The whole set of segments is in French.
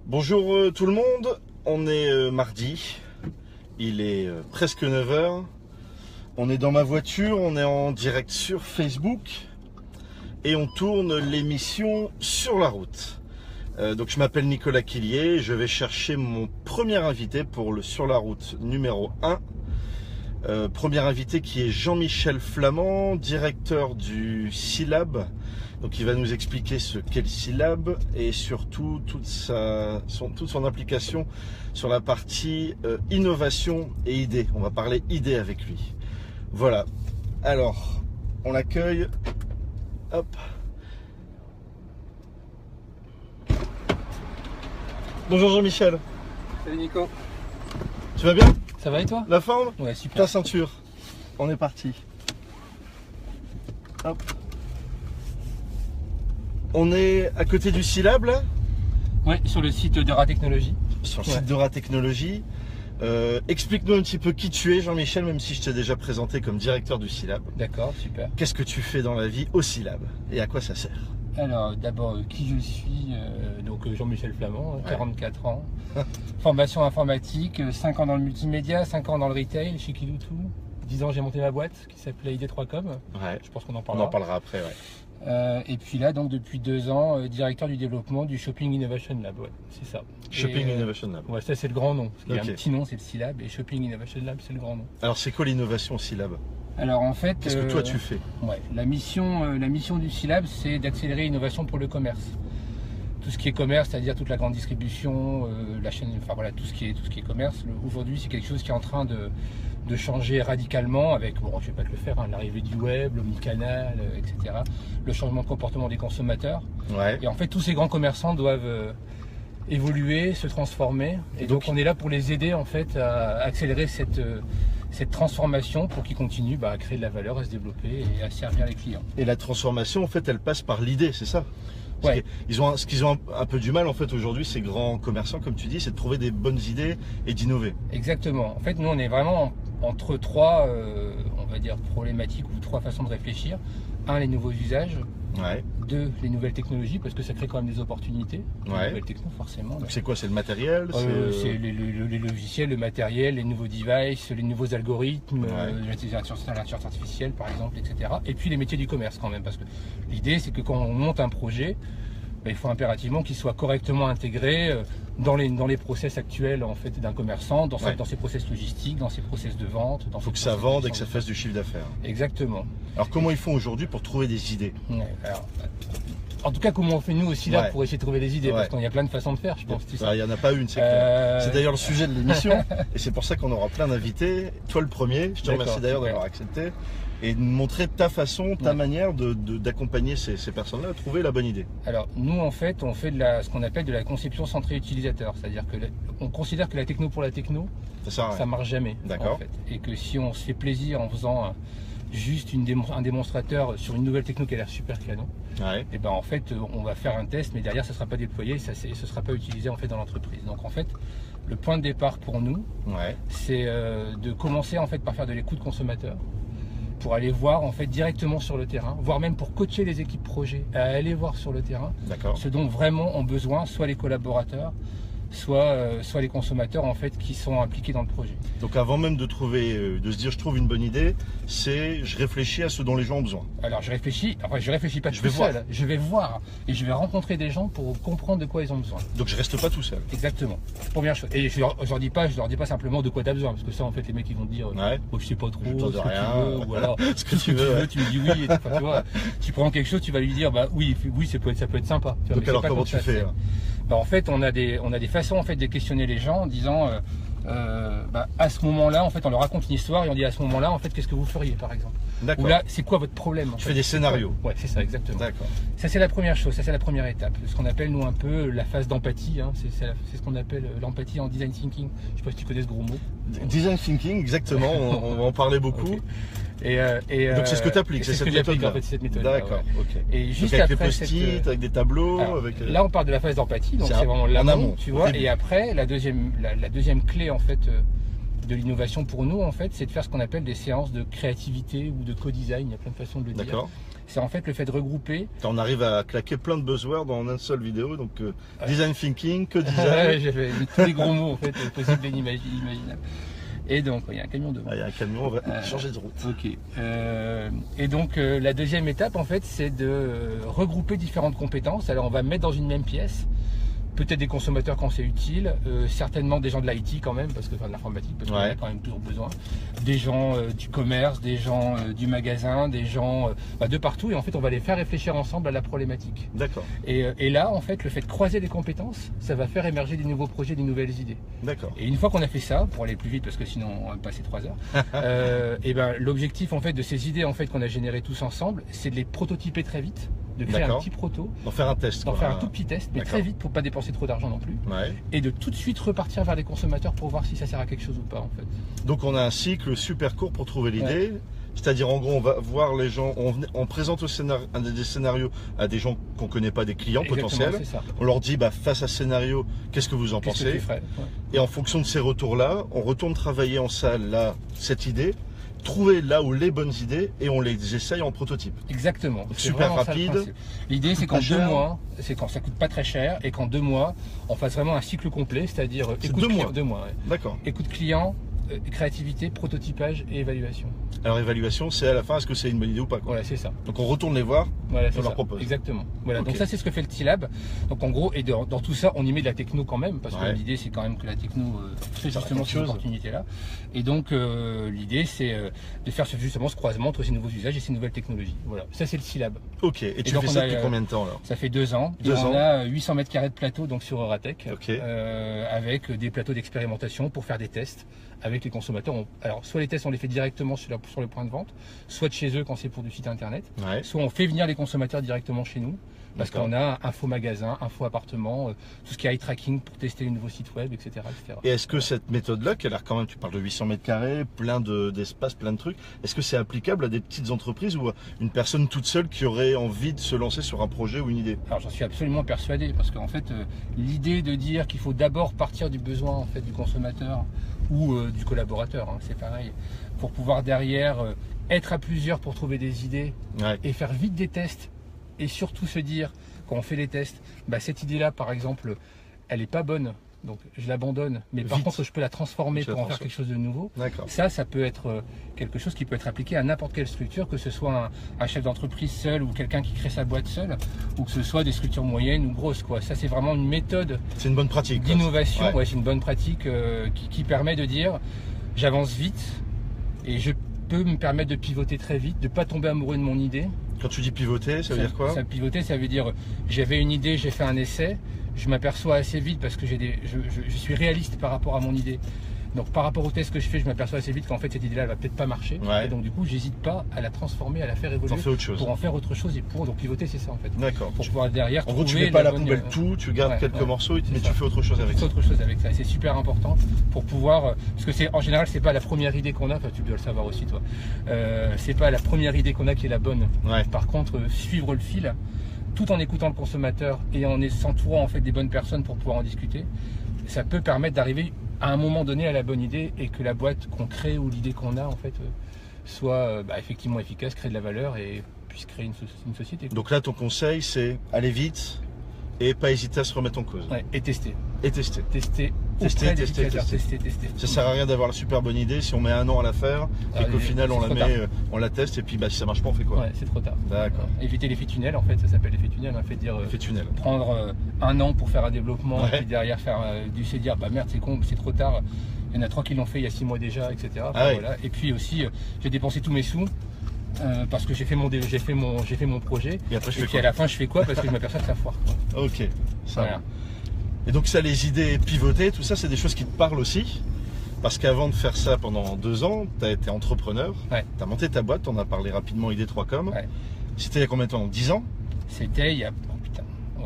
Bonjour tout le monde, on est mardi, il est presque 9 h. On est dans ma voiture, on est en direct sur Facebook et on tourne l'émission Sur la route. Donc je m'appelle Nicolas Quillier, je vais chercher mon premier invité pour le Sur la route numéro 1. Premier invité qui est Jean-Michel Flamand, directeur du SILAB. Donc il va nous expliquer ce qu'est le SILAB et surtout toute son implication sur la partie innovation et idées. On va parler idées avec lui. Voilà. Alors, on l'accueille. Hop. Bonjour Jean-Michel. Salut Nico. Tu vas bien? Ça va et toi? La forme? Ouais, super. Ta ceinture. On est parti. Hop. On est à côté du SILAB là? Ouais, sur le site d'Eura Technologies. Sur le site d'Eura Technologies. Explique-nous un petit peu qui tu es, Jean-Michel, même si je t'ai déjà présenté comme directeur du SILAB. D'accord, super. Qu'est-ce que tu fais dans la vie au SILAB et à quoi ça sert? Alors, d'abord, qui je suis? Donc, Jean-Michel Flamand, 44 ans. Formation informatique, 5 ans dans le multimédia, 5 ans dans le retail chez Kiloutou. 10 ans, j'ai monté ma boîte qui s'appelait ID3Com. Ouais. Je pense qu'on en On parlera. en parlera après, ouais. Et puis là, donc depuis 2 ans, directeur du développement du Shopping Innovation Lab, ouais, c'est ça. Shopping Innovation Lab. Ouais, ça c'est le grand nom. Il y a Ok. un petit nom, c'est le SILAB, et Shopping Innovation Lab, c'est le grand nom. Alors c'est quoi l'innovation au SILAB? Alors en fait, Qu'est-ce que toi tu fais? Ouais, la mission du SILAB, c'est d'accélérer l'innovation pour le commerce. Tout ce qui est commerce, c'est-à-dire toute la grande distribution, la chaîne, enfin voilà, tout ce qui est commerce. Aujourd'hui, c'est quelque chose qui est en train de changer radicalement avec, bon, je vais pas te le faire, hein, l'arrivée du web, l'omnicanal, etc. Le changement de comportement des consommateurs. Ouais. Et en fait, tous ces grands commerçants doivent évoluer, se transformer. Et donc, on est là pour les aider en fait à accélérer cette transformation pour qu'ils continuent à créer de la valeur, à se développer et à servir les clients. Et la transformation, en fait, elle passe par l'idée, c'est ça? Ouais. Ce qu'ils ont un peu du mal, en fait, aujourd'hui, ces grands commerçants, comme tu dis, c'est de trouver des bonnes idées et d'innover. Exactement. En fait, nous, on est vraiment entre trois, on va dire, problématiques ou trois façons de réfléchir. Un, les nouveaux usages. Ouais. 2, les nouvelles technologies, parce que ça crée quand même des opportunités. Ouais. Les nouvelles techno, forcément. Donc c'est quoi? C'est le matériel? C'est les logiciels, le matériel, les nouveaux devices, les nouveaux algorithmes, l'intelligence artificielle par exemple, etc. Et puis les métiers du commerce quand même, parce que l'idée c'est que quand on monte un projet, il faut impérativement qu'il soit correctement intégré dans les process actuels en fait d'un commerçant, dans ses process logistiques, dans ses process de vente. Il faut que ça vende et que ça fasse du chiffre d'affaires. Exactement. Alors comment ils font aujourd'hui pour trouver des idées? Ouais, alors, en tout cas, comment on fait nous aussi là pour essayer de trouver des idées, parce qu'il y a plein de façons de faire, je pense. Il n'y en a pas une, c'est clair. C'est d'ailleurs le sujet de l'émission, et c'est pour ça qu'on aura plein d'invités. Toi le premier, je te remercie d'ailleurs d'avoir accepté, et de montrer ta façon, ta manière d'accompagner ces personnes-là à trouver la bonne idée. Alors nous en fait, on fait ce qu'on appelle de la conception centrée utilisateur, c'est-à-dire que on considère que la techno pour la techno, ça marche jamais. D'accord. En fait. Et que si on se fait plaisir en faisant juste un démonstrateur sur une nouvelle techno qui a l'air super canon, et ben en fait on va faire un test, mais derrière ça ne sera pas déployé, ce ne sera pas utilisé en fait dans l'entreprise. Donc en fait le point de départ pour nous, c'est de commencer en fait par faire de l'écoute consommateur, pour aller voir en fait directement sur le terrain, voire même pour coacher les équipes projet à aller voir sur le terrain ce dont vraiment ont besoin soit les collaborateurs, soit les consommateurs en fait qui sont impliqués dans le projet. Donc avant même de se dire je trouve une bonne idée, c'est je réfléchis à ce dont les gens ont besoin. Alors je réfléchis pas tout seul, je vais voir et je vais rencontrer des gens pour comprendre de quoi ils ont besoin. Donc je reste pas tout seul. Exactement. Première chose. Et je leur dis pas simplement de quoi tu as besoin, parce que ça en fait les mecs ils vont te dire oh, je sais pas trop ce que rien, tu veux, ou alors ce que tu veux, tu me dis oui, et tu vois, tu prends quelque chose, tu vas lui dire oui ça peut être sympa. Tu vois, donc alors comment tu fais en fait on a des façons en fait de questionner les gens en disant à ce moment-là en fait on leur raconte une histoire et on dit à ce moment-là en fait qu'est-ce que vous feriez par exemple. Ou là c'est quoi votre problème Tu fais des scénarios. Ouais, c'est ça exactement. D'accord. Ça c'est la première chose, ça c'est la première étape, ce qu'on appelle nous un peu la phase d'empathie, c'est ce qu'on appelle l'empathie en design thinking. Je sais pas si tu connais ce gros mot. Design thinking, exactement, on va en parler beaucoup. Okay. Donc c'est ce que tu appliques, c'est cette méthode en fait, cette méthode. D'accord, ok. Et juste donc avec après les post-it, avec des tableaux. Là on parle de la phase d'empathie, donc c'est vraiment l'amont, tu vois. Et après la deuxième clé en fait de l'innovation pour nous en fait, c'est de faire ce qu'on appelle des séances de créativité ou de co-design, il y a plein de façons de le dire. c'est en fait le fait de regrouper. On arrive à claquer plein de buzzwords en une seule vidéo, donc design thinking, que design. Ouais, j'avais mis tous les gros mots en fait possibles et inimaginables. Et donc il y a un camion devant. Il y a un camion, on va changer de route. Ok. Et donc la deuxième étape en fait, c'est de regrouper différentes compétences. Alors on va mettre dans une même pièce. Peut-être des consommateurs quand c'est utile, certainement des gens de l'IT quand même, parce que enfin, de l'informatique, parce qu'on a quand même toujours besoin, des gens du commerce, des gens du magasin, des gens de partout, et en fait on va les faire réfléchir ensemble à la problématique. D'accord. Et là en fait le fait de croiser les compétences, ça va faire émerger des nouveaux projets, des nouvelles idées. D'accord. Et une fois qu'on a fait ça, pour aller plus vite parce que sinon on va passer 3 heures, et ben l'objectif en fait de ces idées en fait qu'on a générées tous ensemble, c'est de les prototyper très vite, de créer un petit proto, d'en faire un test, d'en faire un tout petit test, mais très vite pour pas dépenser trop d'argent non plus, et de tout de suite repartir vers les consommateurs pour voir si ça sert à quelque chose ou pas en fait. Donc on a un cycle super court pour trouver l'idée, c'est-à-dire en gros on va voir les gens, on présente des scénarios à des gens qu'on connaît pas, des clients potentiels, on leur dit face à ce scénario, qu'est-ce que vous en pensez, et en fonction de ces retours-là, on retourne travailler en salle là cette idée, trouver là où les bonnes idées et on les essaye en prototype. Exactement. Super rapide. L'idée c'est qu'en 2 mois, c'est quand ça coûte pas très cher et qu'en 2 mois, on fasse vraiment un cycle complet, c'est-à-dire écoute 2 mois. D'accord. Écoute client, créativité, prototypage et évaluation. Alors évaluation, c'est à la fin, est-ce que c'est une bonne idée ou pas, quoi. Voilà, c'est ça. Donc on retourne les voir, on leur propose. Exactement. Voilà, donc ça c'est ce que fait le T-Lab. Donc en gros, et dans tout ça, on y met de la techno quand même, parce que l'idée c'est quand même que la techno fait justement cette opportunité-là. Et donc l'idée c'est de faire justement ce croisement entre ces nouveaux usages et ces nouvelles technologies. Voilà, ça c'est le T-Lab. Ok, et tu fais ça depuis combien de temps alors? Ça fait 2 ans. On a 800 mètres carrés de plateau donc sur Euratech, avec des plateaux d'expérimentation pour faire des tests avec les consommateurs. Alors soit les tests on les fait directement sur le point de vente, soit de chez eux quand c'est pour du site internet, soit on fait venir les consommateurs directement chez nous, parce qu'on a info magasin, info appartement, tout ce qui est eye tracking pour tester les nouveaux sites web, etc. Et est-ce que cette méthode-là, qui a l'air quand même, tu parles de 800 mètres carrés, plein d'espace, plein de trucs, est-ce que c'est applicable à des petites entreprises ou à une personne toute seule qui aurait envie de se lancer sur un projet ou une idée? Alors j'en suis absolument persuadé, parce qu'en fait l'idée de dire qu'il faut d'abord partir du besoin en fait du consommateur ou du collaborateur, c'est pareil, pour pouvoir derrière être à plusieurs pour trouver des idées et faire vite des tests, et surtout se dire quand on fait les tests, cette idée là par exemple elle est pas bonne, donc je l'abandonne, mais par contre je peux la transformer pour en faire quelque chose de nouveau. Ça peut être quelque chose qui peut être appliqué à n'importe quelle structure, que ce soit un chef d'entreprise seul ou quelqu'un qui crée sa boîte seul, ou que ce soit des structures moyennes ou grosses, quoi. Ça c'est vraiment une méthode, c'est une bonne pratique d'innovation, c'est une bonne pratique qui permet de dire j'avance vite et je peux me permettre de pivoter très vite, de ne pas tomber amoureux de mon idée. Quand tu dis pivoter, ça veut dire quoi? Pivoter, ça veut dire j'avais une idée, j'ai fait un essai, je m'aperçois assez vite parce que je suis réaliste par rapport à mon idée. Donc par rapport au test que je fais, je m'aperçois assez vite qu'en fait cette idée-là elle va peut-être pas marcher. Et donc du coup, j'hésite pas à la transformer, à la faire évoluer pour en faire autre chose. Et donc pivoter, c'est ça en fait. D'accord. Pour pouvoir derrière. En gros, tu mets pas à la poubelle tout, tu gardes quelques morceaux, mais tu fais autre chose avec ça. Autre chose avec ça. C'est super important pour pouvoir, parce que en général, c'est pas la première idée qu'on a. Enfin, tu dois le savoir aussi toi. C'est pas la première idée qu'on a qui est la bonne. Par contre, suivre le fil, tout en écoutant le consommateur et en s'entourant en fait des bonnes personnes pour pouvoir en discuter, ça peut permettre d'arriver à un moment donné à la bonne idée et que la boîte qu'on crée ou l'idée qu'on a en fait soit effectivement efficace, créer de la valeur et puisse créer une société. Donc là ton conseil c'est aller vite et pas hésiter à se remettre en cause. Et tester. Et tester. Tester. Ça sert à rien d'avoir la super bonne idée si on met 1 an à la faire et qu'au final on la teste et puis si ça marche pas on fait quoi? C'est trop tard. D'accord. Éviter l'effet tunnel en fait, ça s'appelle l'effet tunnel, fait dire prendre 1 an pour faire un développement et puis derrière faire se dire merde c'est con, c'est trop tard. Il y en a 3 qui l'ont fait il y a 6 mois déjà, etc. Voilà. Et puis aussi j'ai dépensé tous mes sous. Parce que j'ai fait mon projet et puis à la fin je fais quoi parce que je m'aperçois que ça foire. Ok, ça va. Et donc ça, les idées pivotées, tout ça c'est des choses qui te parlent aussi, parce qu'avant de faire ça pendant 2 ans, tu as été entrepreneur, tu as monté ta boîte, on a parlé rapidement ID3Com. C'était il y a combien de temps? 10 ans? C'était il y a...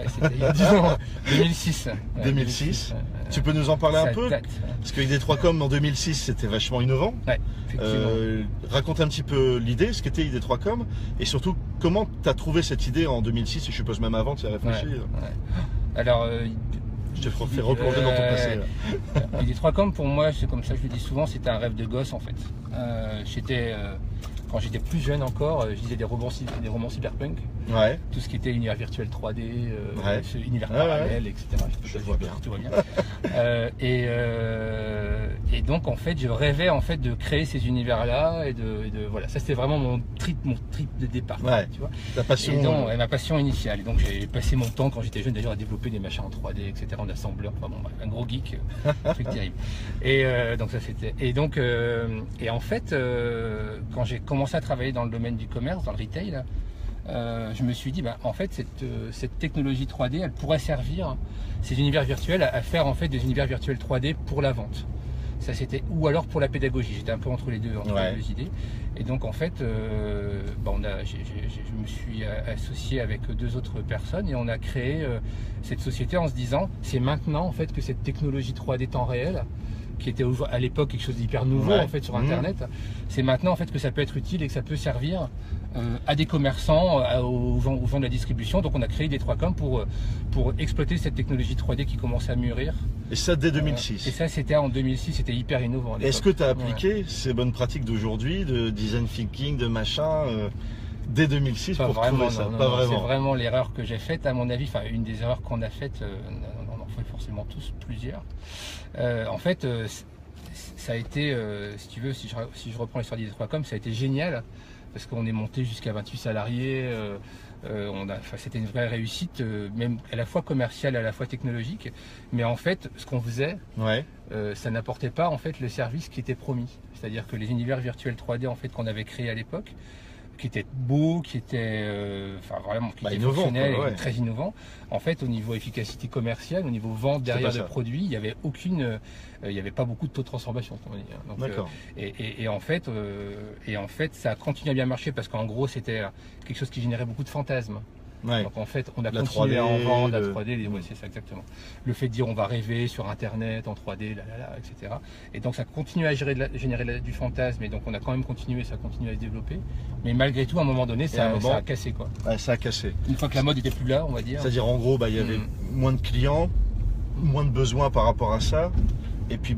c'était il y a 10 ans, 2006. 2006. Tu peux nous en parler un peu? Parce que ID3Com en 2006 c'était vachement innovant. Raconte un petit peu l'idée, ce qu'était ID3Com, et surtout comment tu as trouvé cette idée en 2006, et je suppose même avant tu y as réfléchi. Alors, je te fais replonger dans ton passé. ID3Com pour moi, c'est comme ça que je le dis souvent, c'était un rêve de gosse en fait. J'étais quand j'étais plus jeune encore, je lisais des romans cyberpunk. Ouais. Tout ce qui était univers virtuel 3D, univers ouais, parallèle, etc. Je vois bien. Tout va bien. Et donc en fait, je rêvais en fait de créer ces univers-là et de voilà. Ça c'était vraiment mon trip de départ. Ouais. Tu vois. Ta passion. Et donc, ma passion initiale. Et donc j'ai passé mon temps quand j'étais jeune d'ailleurs à développer des machins en 3D, etc. En assembleur. Enfin bon, un gros geek, un truc terrible. Et donc ça c'était. Et donc et en fait, quand j'ai commencé à travailler dans le domaine du commerce, dans le retail. Je me suis dit, en fait, cette technologie 3D, elle pourrait servir, ces univers virtuels, à faire en fait des univers virtuels 3D pour la vente. Ça c'était, ou alors pour la pédagogie. J'étais un peu entre les deux idées. Et donc en fait, je me suis associé avec 2 autres personnes et on a créé cette société en se disant, c'est maintenant en fait que cette technologie 3D temps réel, qui était à l'époque quelque chose d'hyper nouveau en fait sur Internet, c'est maintenant en fait que ça peut être utile et que ça peut servir à des commerçants, aux gens de la distribution. Donc on a créé D3Com pour exploiter cette technologie 3D qui commençait à mûrir. Et ça dès 2006. Et ça c'était en 2006, c'était hyper innovant. Est-ce que tu as appliqué ces bonnes pratiques d'aujourd'hui, de design thinking, de machin dès 2006 pour trouver ça? Pas vraiment. C'est vraiment l'erreur que j'ai faite à mon avis, enfin une des erreurs qu'on a faites, on en fait forcément tous plusieurs. En fait, ça a été, si tu veux, si je reprends l'histoire d'Id3Com, ça a été génial parce qu'on est monté jusqu'à 28 salariés. C'était une vraie réussite, même à la fois commerciale, à la fois technologique. Mais en fait, ce qu'on faisait, ça n'apportait pas en fait le service qui était promis. C'est-à-dire que les univers virtuels 3D en fait qu'on avait créés à l'époque, qui était beau, qui était vraiment qui était fonctionnel et très innovant. En fait, au niveau efficacité commerciale, au niveau vente derrière le produit, il y avait il y avait pas beaucoup de taux de transformation. D'accord. Et en fait, ça a continué à bien marcher parce qu'en gros, c'était quelque chose qui générait beaucoup de fantasmes. Ouais. Donc en fait, on a continué à en vendre la 3D, c'est ça exactement. Le fait de dire on va rêver sur Internet en 3D, etc. Et donc ça continue à générer du fantasme, et donc on a quand même continué, ça continue à se développer. Mais malgré tout, à un moment donné, ça a cassé quoi. Ouais, ça a cassé. Une fois que la mode était plus là, on va dire. C'est-à-dire en gros, il y avait moins de clients, moins de besoins par rapport à ça. Et puis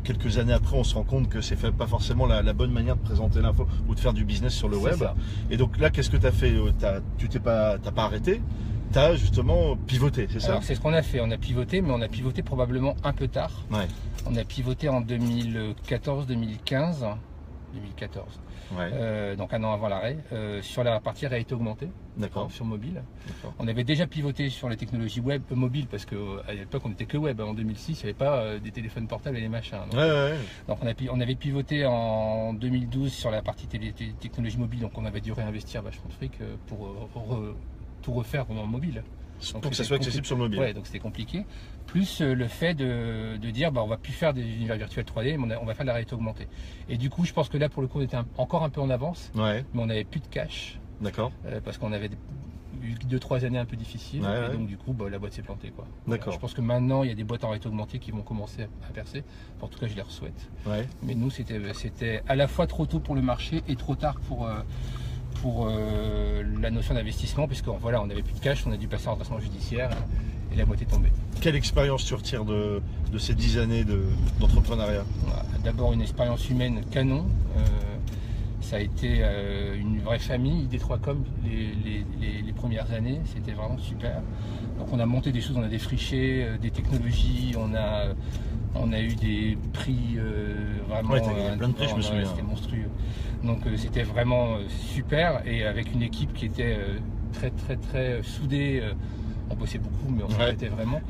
quelques années après, on se rend compte que c'est pas forcément la bonne manière de présenter l'info ou de faire du business sur le web. Ça. Et donc là, qu'est-ce que tu as fait? T'as pas arrêté, tu as justement pivoté, c'est ça? Alors c'est ce qu'on a fait, on a pivoté, mais on a pivoté probablement un peu tard. Ouais. On a pivoté en 2014, 2015. Donc un an avant l'arrêt, sur la partie réalité augmentée, sur mobile. On avait déjà pivoté sur les technologies web mobile parce qu'à l'époque on n'était que web. En 2006, il n'y avait pas des téléphones portables et des machins. Donc on avait pivoté en 2012 sur la partie technologie mobile, donc on avait dû réinvestir vachement de fric pour tout refaire vraiment mobile. Donc, pour que ça soit accessible sur le mobile. Ouais, donc c'était compliqué. Plus le fait de dire on va plus faire des univers virtuels 3D, mais on va faire de la réalité augmentée. Et du coup, je pense que là, pour le coup, on était encore un peu en avance, mais on n'avait plus de cash. D'accord. Parce qu'on avait eu 2-3 années un peu difficiles, et donc du coup, la boîte s'est plantée, quoi. D'accord. Je pense que maintenant, il y a des boîtes en réalité augmentée qui vont commencer à percer. En tout cas, je les souhaite. Mais nous, c'était à la fois trop tôt pour le marché et trop tard pour la notion d'investissement, puisque voilà, on n'avait plus de cash, on a dû passer en redressement judiciaire et la boîte est tombée. Quelle expérience tu retires de ces 10 années d'entrepreneuriat? D'abord une expérience humaine canon. Ça a été une vraie famille, D3Com, les premières années, c'était vraiment super. Donc on a monté des choses, on a défriché des technologies, on a eu des prix vraiment... plein de prix, je me souviens. C'était monstrueux. Donc c'était vraiment super, et avec une équipe qui était très soudée. On bossait beaucoup, mais on s'arrêtait vraiment.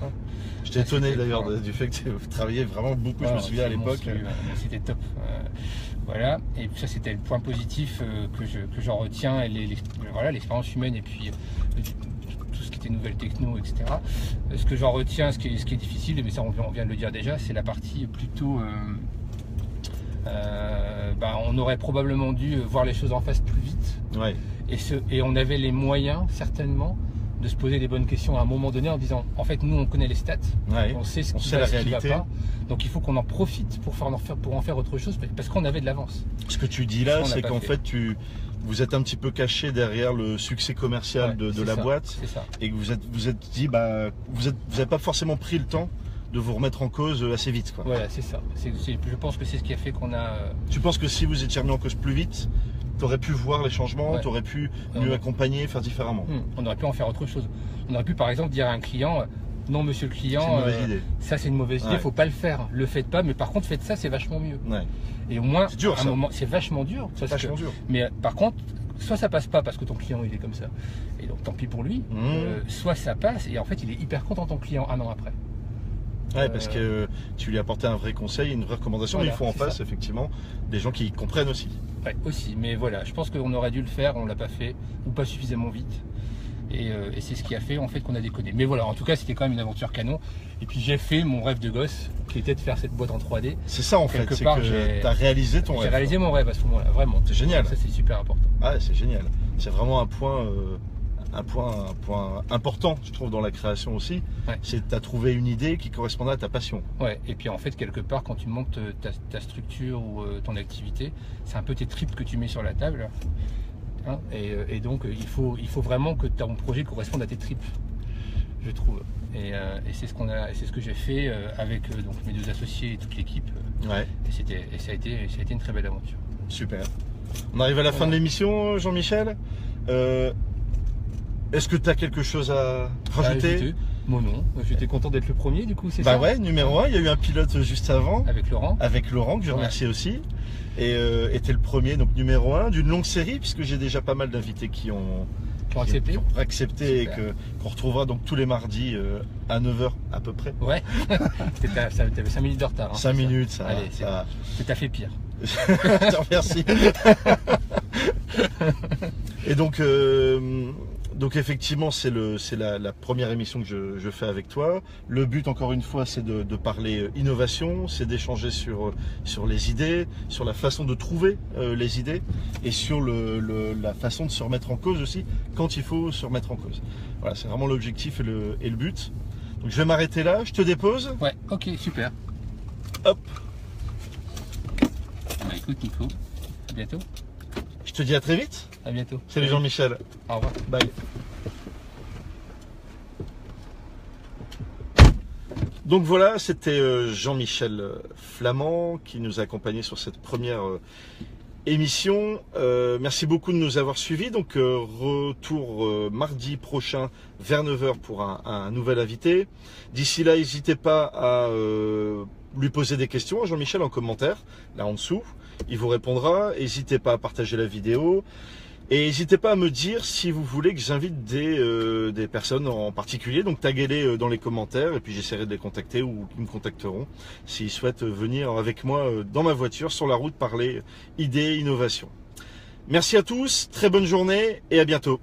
J'étais étonné d'ailleurs du fait que vous travailliez vraiment beaucoup, je me souviens à l'époque. C'était top. Voilà, et ça c'était le point positif que j'en retiens, l'expérience humaine, et puis tout ce qui était nouvelles techno, etc. Ce que j'en retiens, ce qui est difficile, mais ça on vient de le dire déjà, c'est la partie plutôt... on aurait probablement dû voir les choses en face plus vite. Et on avait les moyens, certainement, de se poser des bonnes questions à un moment donné en disant, en fait, nous, on connaît les stats, on sait ce qui va, ce qui va pas. Donc il faut qu'on en profite pour en faire autre chose, parce qu'on avait de l'avance. Ce que tu dis là, c'est qu'en fait, vous êtes un petit peu caché derrière le succès commercial de la boîte, et que vous êtes dit, vous n'avez pas forcément pris le temps de vous remettre en cause assez vite, quoi. Voilà, c'est ça. Je pense que c'est ce qui a fait qu'on a... Tu penses que si vous étiez remis en cause plus vite, tu aurais pu voir les changements, Ouais. tu aurais pu mieux accompagner, faire différemment. On aurait pu en faire autre chose. On aurait pu par exemple dire à un client, non monsieur le client, C'est une mauvaise idée. Ça c'est une mauvaise idée, faut pas le faire. Le faites pas, mais par contre faites ça, c'est vachement mieux. Ouais. Et au moins, C'est dur, à un ça. moment, c'est vachement dur. C'est vachement dur. Mais par contre, soit ça passe pas parce que ton client il est comme ça, et donc tant pis pour lui, soit ça passe et en fait il est hyper content ton client un an après. Ouais, parce que tu lui as apporté un vrai conseil, une vraie recommandation, Voilà, mais il faut en face, ça. effectivement, des gens qui comprennent aussi. Ouais, aussi. Mais voilà, je pense qu'on aurait dû le faire, on l'a pas fait, ou pas suffisamment vite. Et c'est ce qui a fait en fait qu'on a déconné. Mais voilà, en tout cas, c'était quand même une aventure canon. Et puis j'ai fait mon rêve de gosse, qui était de faire cette boîte en 3D. C'est ça en fait, Quelque c'est part, que tu as réalisé ton rêve. J'ai réalisé mon rêve à ce moment-là, vraiment. C'est génial. Ça, c'est super important. Ah, c'est génial. C'est vraiment un point important, je trouve, dans la création aussi. Ouais. C'est que tu as trouvé une idée qui correspondait à ta passion. Ouais, et puis en fait, quelque part, quand tu montes ta structure ou ton activité, c'est un peu tes tripes que tu mets sur la table. Hein, et donc, il faut vraiment que ton projet corresponde à tes tripes, je trouve. Et c'est ce qu'on a, et c'est ce que j'ai fait avec donc mes deux associés et toute l'équipe. Ouais. Et ça a été une très belle aventure. Super. On arrive à la fin de l'émission, Jean-Michel. Est-ce que tu as quelque chose à rajouter? Moi non, j'étais content d'être le premier du coup, c'est ça? Bah ouais, numéro 1, il y a eu un pilote juste avant. Avec Laurent. Avec Laurent, que je remercie aussi. Et était le premier, donc numéro 1 d'une longue série, puisque j'ai déjà pas mal d'invités qui ont accepté et qu'on retrouvera donc tous les mardis à 9h à peu près. Ouais, t'avais 5 minutes de retard. Hein, 5 minutes, ça. Allez, t'as fait pire. Je te remercie. Et donc effectivement, c'est la première émission que je fais avec toi. Le but, encore une fois, c'est de parler innovation, c'est d'échanger sur les idées, sur la façon de trouver les idées et sur la façon de se remettre en cause aussi, quand il faut se remettre en cause. Voilà, c'est vraiment l'objectif et le but. Donc je vais m'arrêter là, je te dépose. Ouais, ok, super. Hop. Bah écoute Nico, à bientôt. Je te dis à très vite. À bientôt. Salut Jean-Michel. Au revoir. Bye. Donc voilà, c'était Jean-Michel Flamand qui nous a accompagnés sur cette première émission. Merci beaucoup de nous avoir suivis. Donc retour mardi prochain vers 9h pour un nouvel invité. D'ici là, n'hésitez pas à lui poser des questions à Jean-Michel en commentaire, là en dessous. Il vous répondra. N'hésitez pas à partager la vidéo. Et n'hésitez pas à me dire si vous voulez que j'invite des personnes en particulier. Donc taguez-les dans les commentaires et puis j'essaierai de les contacter ou ils me contacteront s'ils souhaitent venir avec moi dans ma voiture sur la route parler idées, innovation. Merci à tous, très bonne journée et à bientôt.